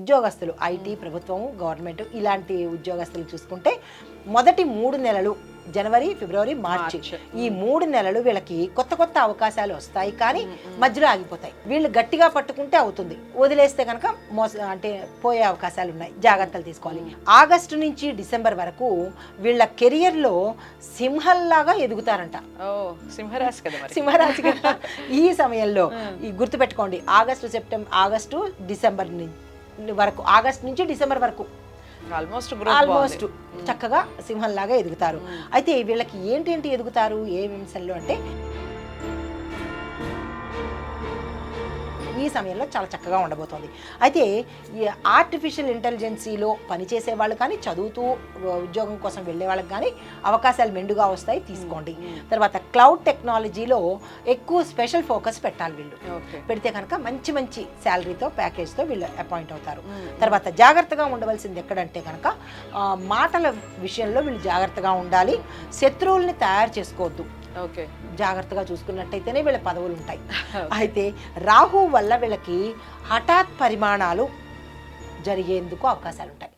ఉద్యోగస్తులు ఐటీ, ప్రభుత్వం, గవర్నమెంట్ ఇలాంటి ఉద్యోగస్తులు చూసుకుంటే మొదటి 3 నెలలు జనవరి, ఫిబ్రవరి, మార్చి ఈ 3 నెలలు వీళ్ళకి కొత్త కొత్త అవకాశాలు వస్తాయి, కానీ మధ్యలో ఆగిపోతాయి. వీళ్ళు గట్టిగా పట్టుకుంటే అవుతుంది, వదిలేస్తే కనుక అంటే పోయే అవకాశాలు ఉన్నాయి, జాగ్రత్తలు తీసుకోవాలి. ఆగస్టు నుంచి డిసెంబర్ వరకు వీళ్ళ కెరియర్లో సింహంలాగా ఎదుగుతారంట. సింహరాశి కదా, సింహరాశి కదా. ఈ సమయంలో ఈ గుర్తుపెట్టుకోండి, ఆగస్టు డిసెంబర్ వరకు, ఆగస్టు నుంచి డిసెంబర్ వరకు ఆల్మోస్ట్ చక్కగా సింహంలాగా ఎదుగుతారు. అయితే వీళ్ళకి ఏంటి ఎదుగుతారు ఏ అంశాల్లో అంటే ఈ సమయంలో చాలా చక్కగా ఉండబోతోంది. అయితే ఈ ఆర్టిఫిషియల్ ఇంటెలిజెన్సీలో పనిచేసే వాళ్ళు కానీ, చదువుతూ ఉద్యోగం కోసం వెళ్ళే వాళ్ళకి కానీ అవకాశాలు మెండుగా వస్తాయి, తీసుకోండి. తర్వాత క్లౌడ్ టెక్నాలజీలో ఎక్కువ స్పెషల్ ఫోకస్ పెట్టాలి వీళ్ళు. పెడితే కనుక మంచి మంచి శాలరీతో, ప్యాకేజ్తో వీళ్ళు అపాయింట్ అవుతారు. తర్వాత జాగ్రత్తగా ఉండవలసింది ఎక్కడంటే కనుక మాటల విషయంలో వీళ్ళు జాగ్రత్తగా ఉండాలి. శత్రువుల్ని తయారు చేసుకోవద్దు, జాగ్రత్తగా చూసుకున్నట్టయితేనే వీళ్ళ పదవులు ఉంటాయి. అయితే రాహు వల్ల వీళ్ళకి హఠాత్ పరిమాణాలు జరిగేందుకు అవకాశాలు ఉంటాయి.